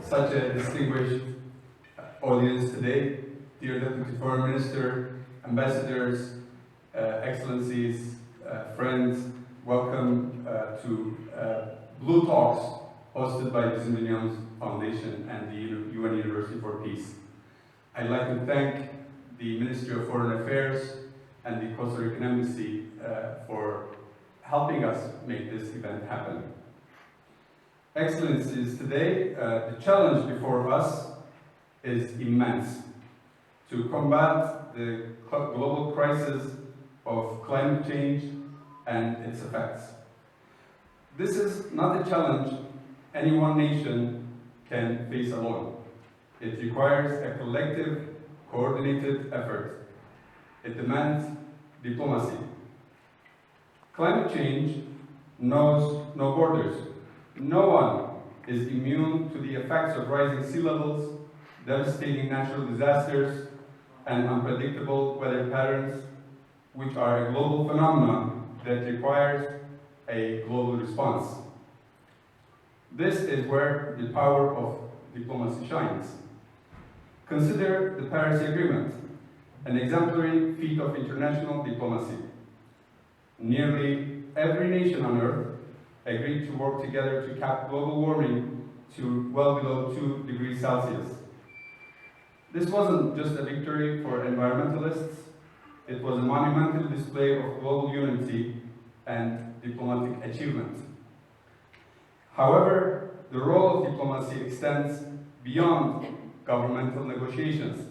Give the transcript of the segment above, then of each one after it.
such a distinguished audience today, dear Deputy Foreign Minister, ambassadors, excellencies, friends, welcome to Blue Talks hosted by Düzenlendi Foundation and the UN University for Peace. I'd like to thank the Ministry of Foreign Affairs and the Costa Rican Embassy for helping us make this event happen. Excellencies, today the challenge before us is immense. To combat the global crisis of climate change and its effects. This is not a challenge any one nation can face alone. It requires a collective, coordinated effort. It demands diplomacy. Climate change knows no borders. No one is immune to the effects of rising sea levels, devastating natural disasters, and unpredictable weather patterns, which are a global phenomenon that requires a global response. This is where the power of diplomacy shines. Consider the Paris Agreement, an exemplary feat of international diplomacy. Nearly every nation on Earth agreed to work together to cap global warming to well below 2 degrees Celsius. This wasn't just a victory for environmentalists, it was a monumental display of global unity and diplomatic achievement. However, the role of diplomacy extends beyond governmental negotiations.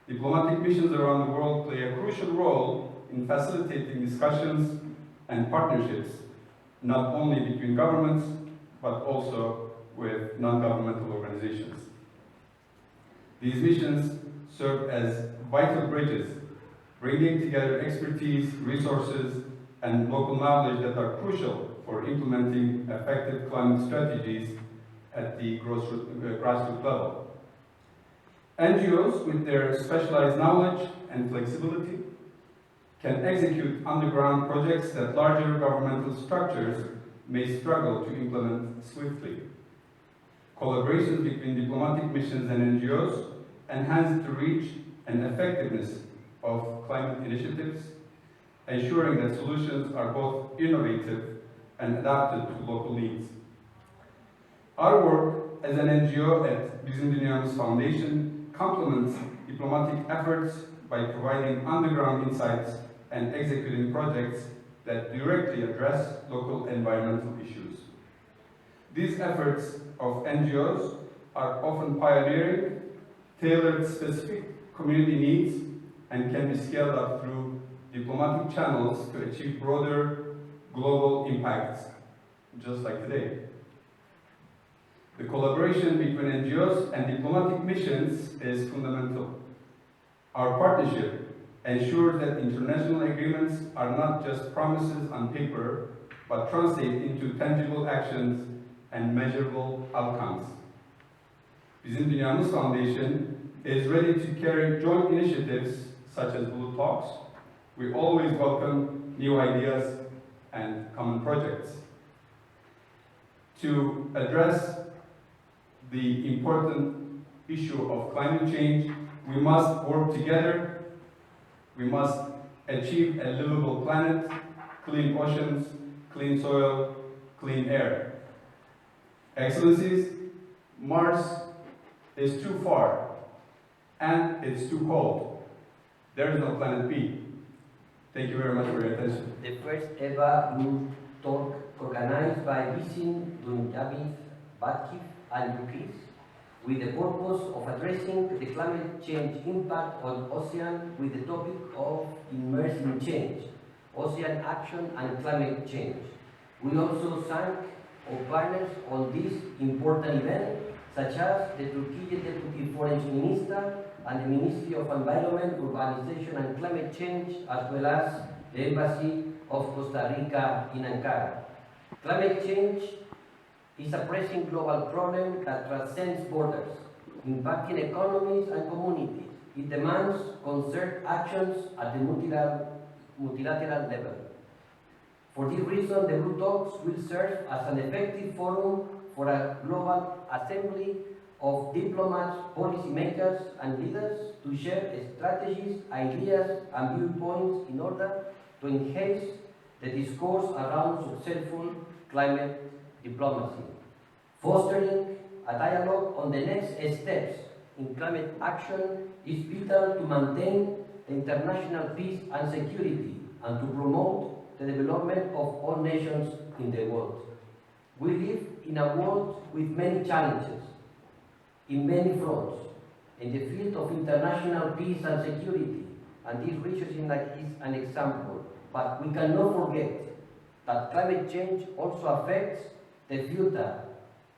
Diplomatic missions around the world play a crucial role in facilitating discussions and partnerships, not only between governments, but also with non-governmental organizations. These missions serve as vital bridges, bringing together expertise, resources, and local knowledge that are crucial for implementing effective climate strategies at the grassroots level. NGOs, with their specialized knowledge and flexibility, can execute underground projects that larger governmental structures may struggle to implement swiftly. Collaborations between diplomatic missions and NGOs enhance the reach and effectiveness of climate initiatives, ensuring that solutions are both innovative and adapted to local needs. Our work as an NGO at Düzenlendi Foundation complements diplomatic efforts by providing underground insights and executing projects that directly address local environmental issues. These efforts of NGOs are often pioneering, tailored specific community needs, and can be scaled up through diplomatic channels to achieve broader global impacts, just like today. The collaboration between NGOs and diplomatic missions is fundamental. Our partnership ensures that international agreements are not just promises on paper, but translate into tangible actions and measurable outcomes. Düzenlendi Foundation is ready to carry joint initiatives such as Blue Talks. We always welcome new ideas and common projects. To address the important issue of climate change, we must work together. We must achieve a livable planet, clean oceans, clean soil, clean air. Excellencies, Mars is too far and it's too cold. There is no planet B. Thank you very much for your attention. The first ever Blue Talk organized by Düzenlendi, Bakif and Ukis, with the purpose of addressing the climate change impact on ocean with the topic of immersing change, ocean action and climate change. We also thank our partners on this important event, such as the Turkish Deputy Foreign Minister and the Ministry of Environment, Urbanization and Climate Change, as well as the Embassy of Costa Rica in Ankara. Climate change is a pressing global problem that transcends borders, impacting economies and communities. It demands concerted actions at the multilateral level. For this reason, the Blue Talks will serve as an effective forum for a global assembly of diplomats, policymakers, and leaders to share strategies, ideas, and viewpoints in order to enhance the discourse around successful climate diplomacy. Fostering a dialogue on the next steps in climate action is vital to maintain the international peace and security and to promote the development of all nations in the world. We live in a world with many challenges, in many fronts, in the field of international peace and security, and this research is an example. But we cannot forget that climate change also affects the future,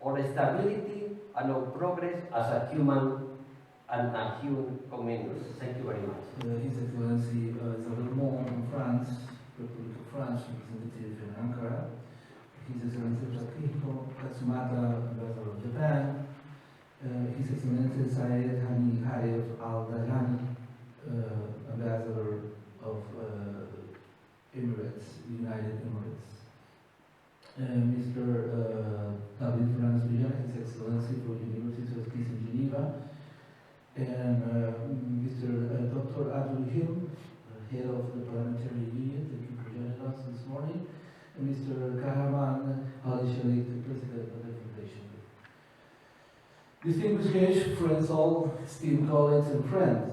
our stability and our progress as a human community. Thank you very much. His Excellency Isabelle Mon from France, Republic of France, representative in Ankara. His Excellency Takehiko Katsumata, Ambassador of Japan. His Excellency Syed Hani Haif Al-Dajani, Ambassador of Emirates, United Emirates. Mr. David Franz Villan, His Excellency for the University of Peace in Geneva. And Mr. Dr. Abdul Him, head of the Parliamentary Union, thank you for joining us this morning. And Mr. Kahraman Ali Shalit, the President of the Foundation. Distinguished guests, friends all, esteemed colleagues and friends,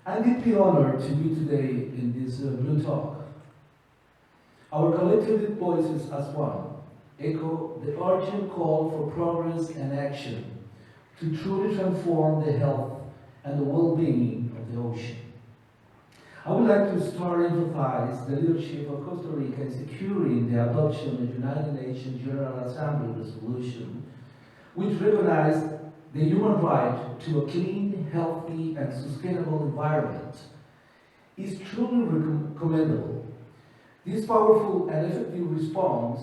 I'm deeply honored to be today in this Blue Talk. Our collective voices as one echo the urgent call for progress and action to truly transform the health and the well-being of the ocean. I would like to start emphasize the leadership of Costa Rica in securing the adoption of the United Nations General Assembly resolution, which recognized the human right to a clean, healthy, and sustainable environment. Is truly commendable. This powerful and effective response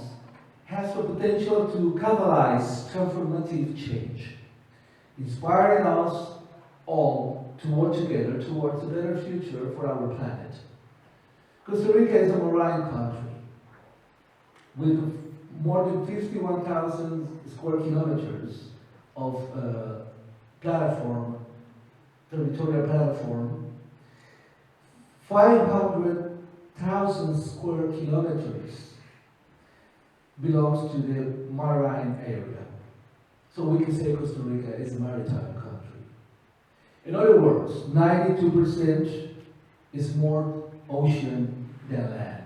has the potential to catalyze transformative change, inspiring us all to work together towards a better future for our planet. Costa Rica is a marine country with more than 51,000 square kilometers of territorial platform, 500,000 square kilometers belongs to the marine area. So we can say Costa Rica is a maritime country. In other words, 92% is more ocean than land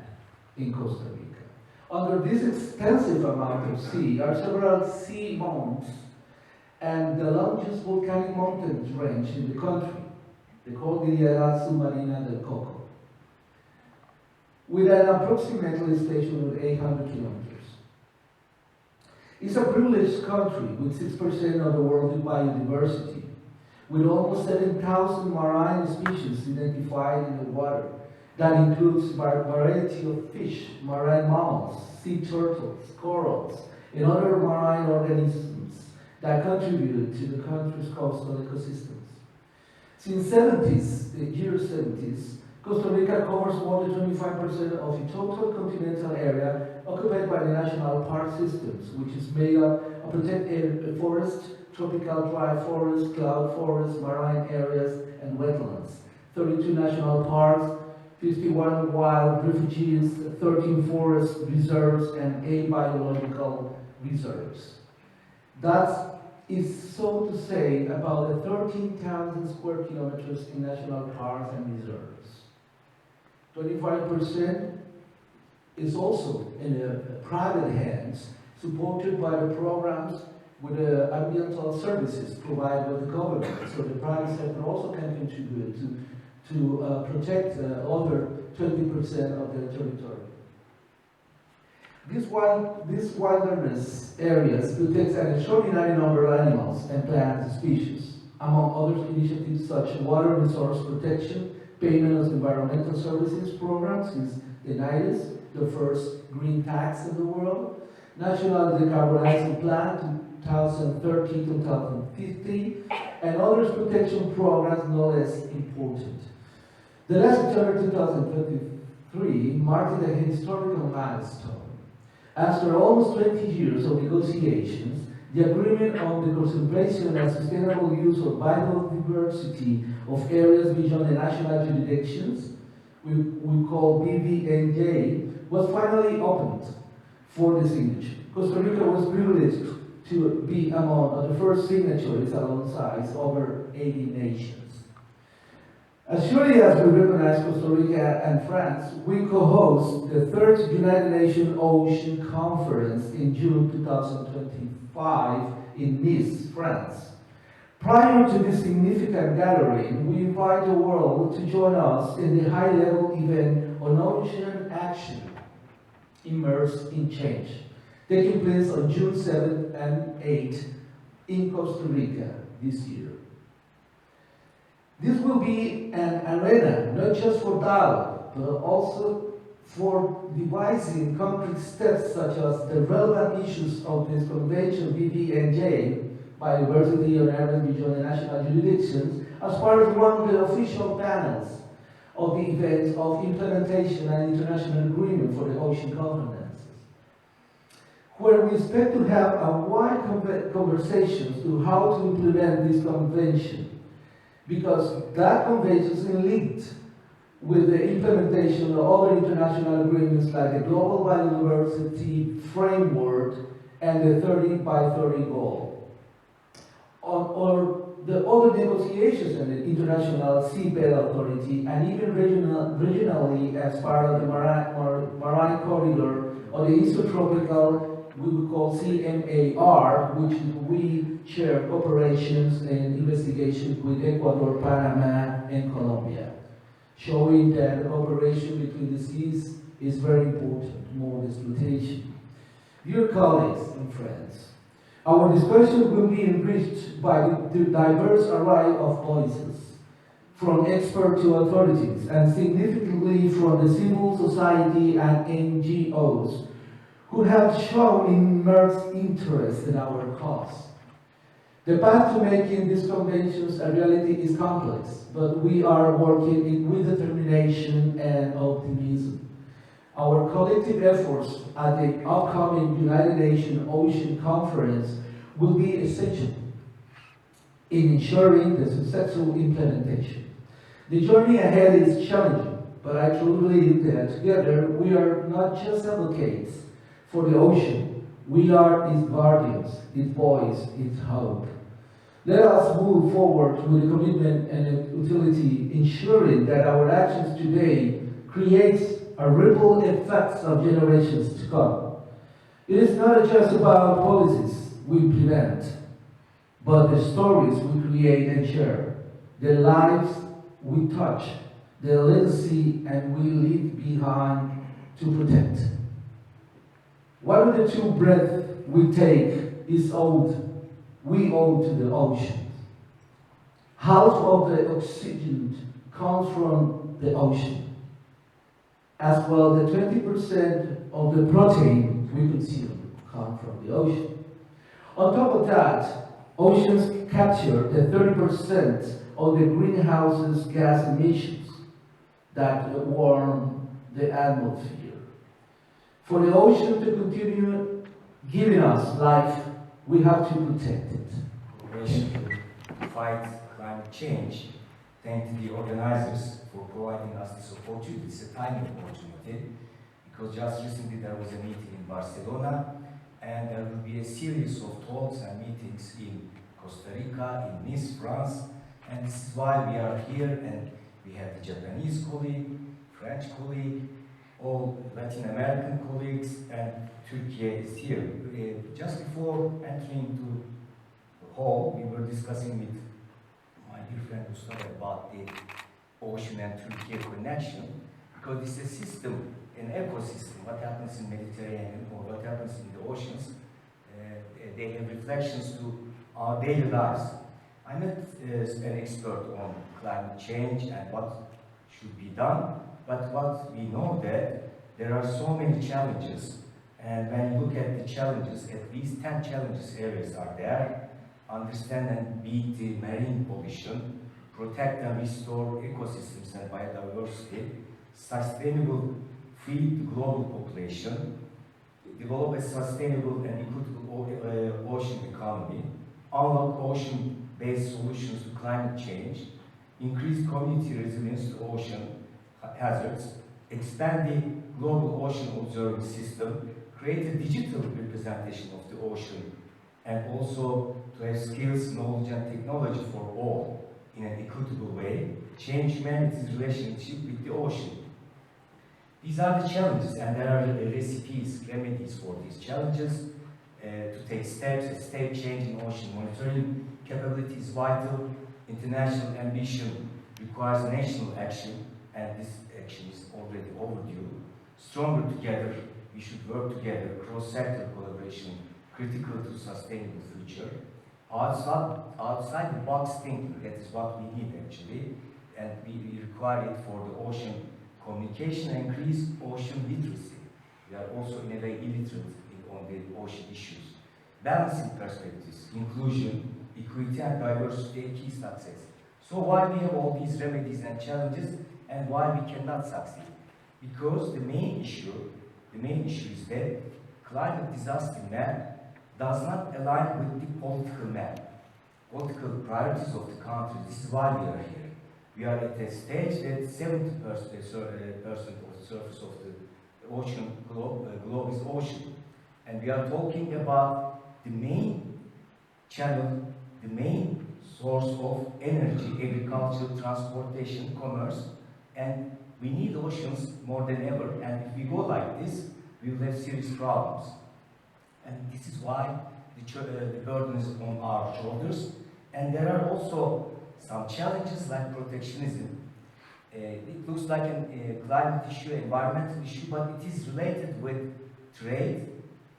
in Costa Rica. Under this extensive amount of sea are several sea mounts and the largest volcanic mountain range in the country, the Cordillera Submarina del Coco, with an approximately station of 800 kilometers. It's a privileged country with 6% of the world's biodiversity, with almost 7,000 marine species identified in the water. That includes a variety of fish, marine mammals, sea turtles, corals, and other marine organisms that contribute to the country's coastal ecosystems. Since the year 70s, Costa Rica covers more than 25% of the total continental area occupied by the national park systems, which is made up of protected forest, tropical dry forest, cloud forest, marine areas, and wetlands, 32 national parks, 51 wild refuges, 13 forest reserves, and 8 biological reserves. That is so to say about the 13,000 square kilometers in national parks and reserves. 25% is also in private hands, supported by the programs with the ambiental services provided by the government. So the private sector also can contribute to protect other 20% of their territory. These wilderness areas protect an extraordinary number of animals and plant species. Among other initiatives such as water resource protection, payment of environmental services programs is the NIDES, the first green tax in the world, National Decarbonizing Plan 2030-2050, and other protection programs no less important. The last September 2023 marked a historical milestone. After almost 20 years of negotiations, the agreement on the conservation and sustainable use of biodiversity of areas beyond the national jurisdictions, we call BBNJ, was finally opened for the signature. Costa Rica was privileged to be among the first signatories alongside over 80 nations. As surely as we recognize Costa Rica and France, we co-host the third United Nations Ocean Conference in June 2025 in Nice, France. Prior to this significant gathering, we invite the world to join us in the high-level event on ocean action, Immersed in Change, taking place on June 7th and 8th in Costa Rica this year. This will be an arena not just for dialogue, but also for devising concrete steps such as the relevant issues of this convention BBNJ, Biodiversity on Areas Beyond the National Jurisdictions, as part of one of the official panels of the event of implementation and international agreement for the ocean governance, where we expect to have a wide conversations to how to implement this convention, because that convention is linked with the implementation of other international agreements like the Global Biodiversity Framework and the 30 by 30 goal. Or the other negotiations in the International Seabed Authority and even regionally as part of the Marine Corridor or the Isotropical, we would call CMAR, which we share operations and investigations with Ecuador, Panama, and Colombia, showing that cooperation between the seas is very important, more exploitation. Dear colleagues and friends, our discussion will be enriched by the diverse array of voices, from experts to authorities, and significantly from the civil society and NGOs, who have shown immense interest in our cause. The path to making these conventions a reality is complex, but we are working with determination and optimism. Our collective efforts at the upcoming United Nations Ocean Conference will be essential in ensuring the successful implementation. The journey ahead is challenging, but I truly believe that together we are not just advocates for the ocean, we are its guardians, its voice, its hope. Let us move forward with a commitment and utility, ensuring that our actions today create a ripple effects of generations to come. It is not just about policies we implement, but the stories we create and share, the lives we touch, the legacy and we leave behind to protect. One of the two breaths we take is we owe to the ocean. Half of the oxygen comes from the ocean. As well, the 20% of the protein we consume come from the ocean. On top of that, oceans capture the 30% of the greenhouse gas emissions that warm the atmosphere. For the ocean to continue giving us life, we have to protect it. Cooperation to fight climate change. Thank the organizers for providing us this opportunity. It's a timely opportunity because just recently there was a meeting in Barcelona and there will be a series of talks and meetings in Costa Rica, in Nice, France, and this is why we are here, and we have the Japanese colleague, French colleague, all Latin American colleagues, and Turkey is here. Just before entering to the hall, we were discussing with my dear friend Mustafa about the ocean and Turkey connection, because it's a system, an ecosystem. What happens in Mediterranean or what happens in the oceans, they have reflections to our daily lives. I'm not an expert on climate change and what should be done, but what we know that there are so many challenges, and when you look at the challenges, at least 10 challenges areas are there. Understand and beat the marine pollution, protect and restore ecosystems and biodiversity, sustainable feed the global population, develop a sustainable and equitable ocean economy, unlock ocean-based solutions to climate change, increase community resilience to ocean hazards, expand the global ocean observing system, create a digital representation of the ocean, and also to have skills, knowledge, and technology for all in an equitable way, change humanity's relationship with the ocean. These are the challenges, and there are recipes, remedies for these challenges. To take steps, a step change in ocean monitoring capability is vital. International ambition requires national action, and this action is already overdue. Stronger together, we should work together, cross-sector collaboration, critical to sustainable future. Outside the box thinking, that is what we need actually, and we require it for the ocean communication and increase ocean literacy. We are also in a way illiterate on the ocean issues. Balancing perspectives, inclusion, equity and diversity are key success. So why we have all these remedies and challenges and why we cannot succeed? Because the main issue is that climate disaster map does not align with the political map, political priorities of the country. This is why we are here. We are at a stage that 70% of the surface of the ocean globe is ocean. And we are talking about the main channel, the main source of energy, agriculture, transportation, commerce, and we need oceans more than ever. And if we go like this, we will have serious problems. And this is why the burden is on our shoulders. And there are also some challenges like protectionism. It looks like a climate issue, environmental issue, but it is related with trade,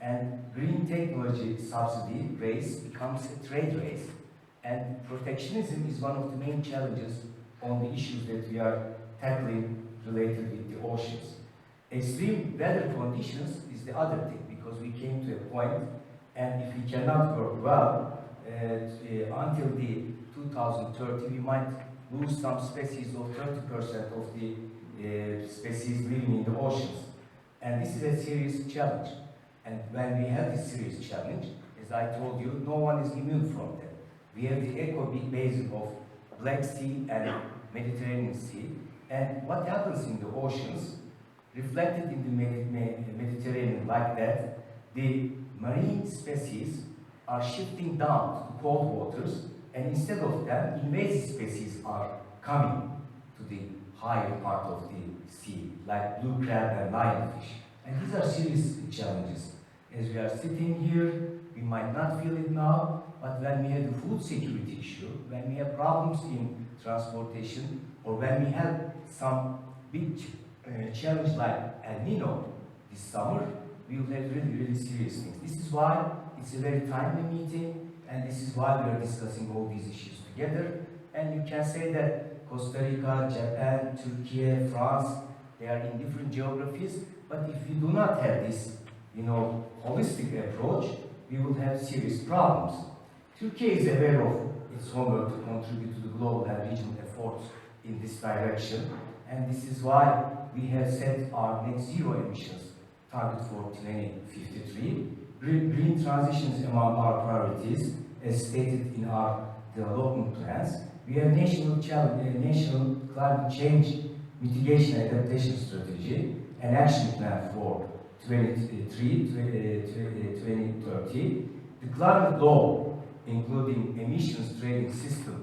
and green technology subsidy race becomes a trade race. And protectionism is one of the main challenges on the issues that we are tackling related with the oceans. Extreme weather conditions is the other thing, because we came to a point, and if we cannot work well, until the 2030, we might lose some species of 30% of the species living in the oceans. And this is a serious challenge. And when we have this serious challenge, as I told you, no one is immune from that. We have the eco-basin of Black Sea and Mediterranean Sea. And what happens in the oceans, reflected in the Mediterranean like that, the marine species are shifting down to cold waters, and instead of them, invasive species are coming to the higher part of the sea, like blue crab and lionfish. And these are serious challenges. As we are sitting here, we might not feel it now, but when we have the food security issue, when we have problems in transportation, or when we have some big challenge like El Nino this summer, we will have really, really serious things. This is why it's a very timely meeting, and this is why we are discussing all these issues together. And you can say that Costa Rica, Japan, Turkey, France, they are in different geographies, but if we do not have this, holistic approach, we will have serious problems. Turkey is aware of its homework to contribute to the global and regional efforts in this direction, and this is why we have set our net zero emissions target for 2053. Green transition is among our priorities, as stated in our development plans. We have national climate change mitigation and adaptation strategy, an action plan for 2030. The climate law, including emissions trading system,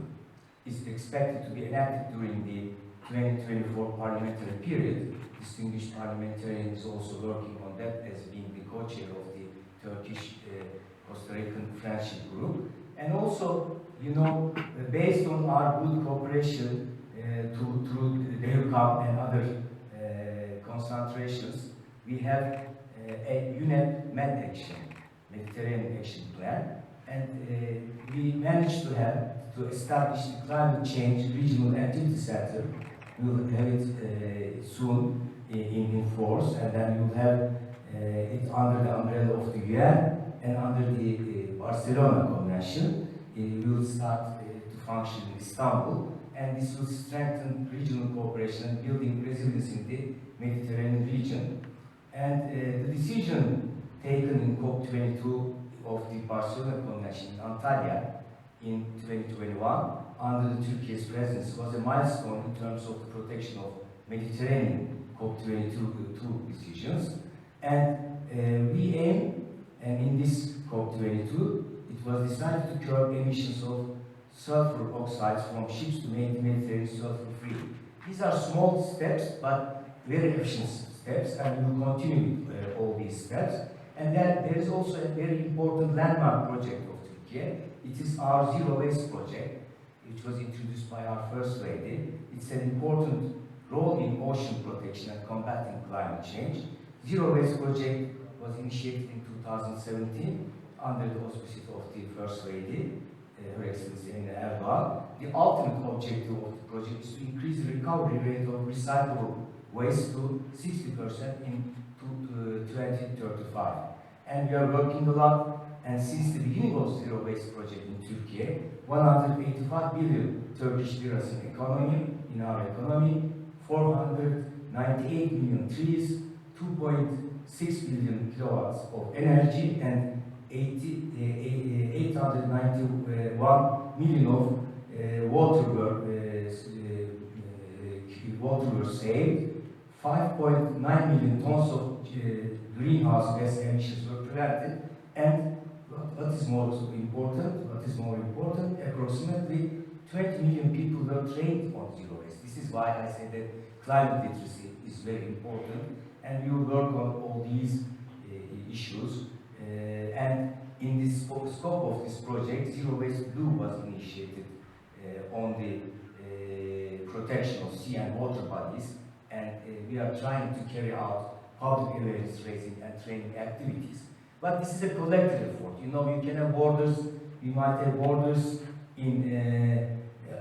is expected to be enacted during the 2024 parliamentary period. Distinguished parliamentarian is also working on that as being the co-chair of the Turkish Costa Rican Friendship Group. And also, based on our good cooperation through the DEUCAM and other concentrations, we have a UNEP Med Action, Mediterranean Action Plan, and we managed to establish the Climate Change Regional Activity Center. We will have it soon in force, and then we will have it under the umbrella of the UN and under the Barcelona Convention. We will start to function in Istanbul, and this will strengthen regional cooperation and building resilience in the Mediterranean region. And the decision taken in COP22 of the Barcelona Convention in Antalya in 2021 under the Turkey's presence was a milestone in terms of the protection of Mediterranean COP22 decisions. And we aim, and in this COP22, it was decided to curb emissions of sulfur oxides from ships to make the Mediterranean sulfur-free. These are small steps, but very efficient steps, and we will continue with all these steps. And then there is also a very important landmark project of Turkey. It is our Zero Waste project, which was introduced by our First Lady. It's an important role in ocean protection and combating climate change. Zero Waste project was initiated in 2017 under the auspices of the First Lady, Her Excellency Emine Erdoğan. The ultimate objective of the project is to increase the recovery rate of recyclable waste to 60% in 2035. And we are working a lot, and since the beginning of Zero Waste project in Turkey, 185 billion Turkish liras in our economy, 498 million trees, 2.6 billion kilowatts of energy, and 891 million of water were saved, 5.9 million tons of greenhouse gas emissions were prevented, and what is more important, approximately 20 million people were trained on zero waste. This is why I say that climate literacy is very important, and we will work on all these issues. And in the scope of this project, Zero Waste Blue was initiated on the protection of sea and water bodies, and we are trying to carry out public awareness raising and training activities. But this is a collective effort. You know, you can have borders, we might have borders in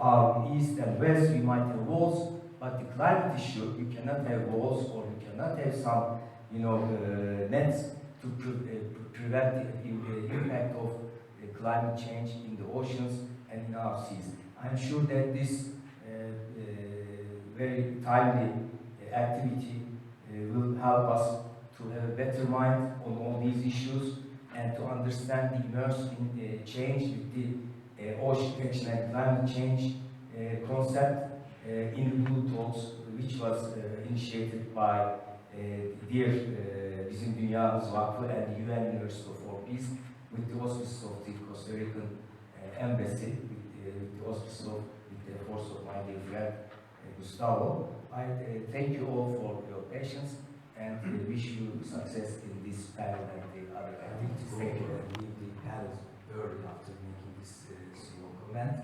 our east and west, we might have walls, but the climate issue, you cannot have walls, or you cannot have some, nets to prevent the impact of climate change in the oceans and in our seas. I'm sure that this very timely activity will help us to have a better mind on all these issues and to understand the immerse in change with the ocean action and climate change concept in the Blue Talks, which was initiated by dear Bizim Dünyamız Vakfı and the UN University for Peace with the auspices of the Costa Rican Embassy, with the auspices of the efforts of my dear friend Gustavo. I thank you all for your patience and wish you success in this panel and the other activities. Thank you. Leave the panel early after making this small comment,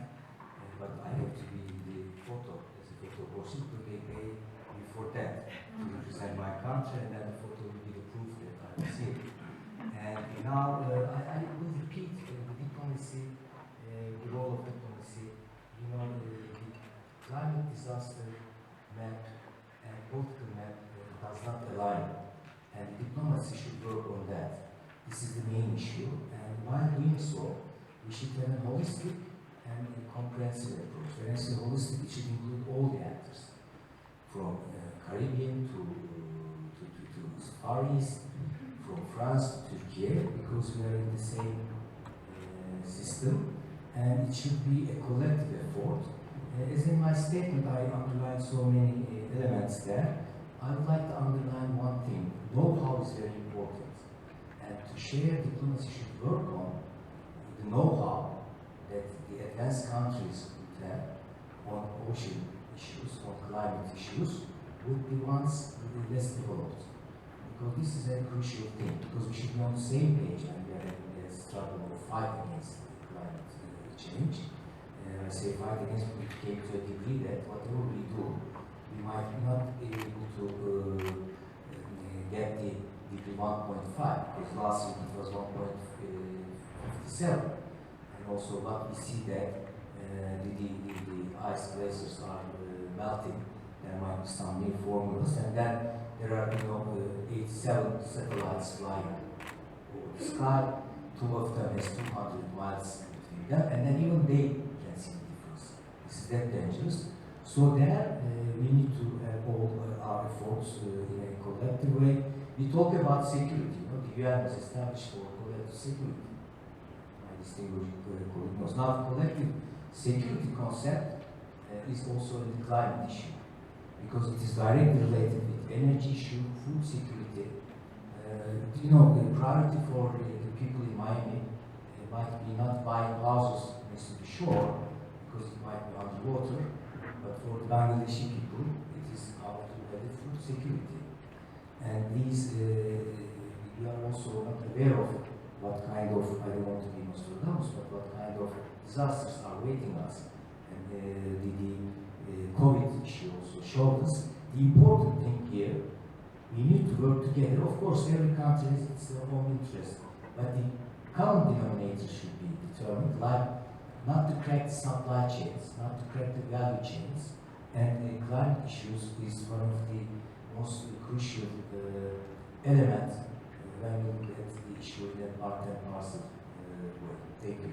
but I have to be in the photo as a photo person, but they pay me for that to represent my country, and then the photo will be the proof that I was here. And now I will repeat the diplomacy, the role of diplomacy. You know, the climate disaster map and political map does not align, and diplomacy should work on that. This is the main issue, and while doing so, we should have a holistic and a comprehensive approach. When I say holistic, it should include all the actors, from Caribbean to Far East, from France to Turkey, because we are in the same system, and it should be a collective effort. As in my statement, I underlined so many elements there. I would like to underline one thing. Know-how is very important. And to share diplomacy should work on the know-how that the advanced countries would have on ocean issues, on climate issues, with the ones with the less developed. Because this is a crucial thing, because we should be on the same page when we are having a struggle or fight against climate change. I say fight against, we came to a degree that whatever we do, we might not be able to get the degree 1.5, because last week it was 1.57. And also what we see that the ice glaciers are melting, there might be some new formulas, and then there are 87 satellites flying over the sky. 2 of them has 200 miles between them, and then even they can see the difference. This is that dangerous. So there we need to have all our efforts in a collective way. we talk about security. You know, the UN was established for collective security. My distinguished colleague knows. Now, collective security concept is also a climate issue because it is directly related with energy issue, food security. You know, the priority for the people in Miami might be not buying houses next to the shore because it might be underwater, but for the Bangladeshi people, it is how to have the food security. And these, we are also not aware of what kind of, I don't want to be Nostradamus, but what kind of disasters are waiting us. And the COVID issue also showed us the important thing here. We need to work together. Of course, every country has its own interest, but the common denominator should be determined, like not to crack the supply chains, not to crack the value chains, and climate issues is one of the most crucial elements when we look at the issue in a part and parcel way. Thank you.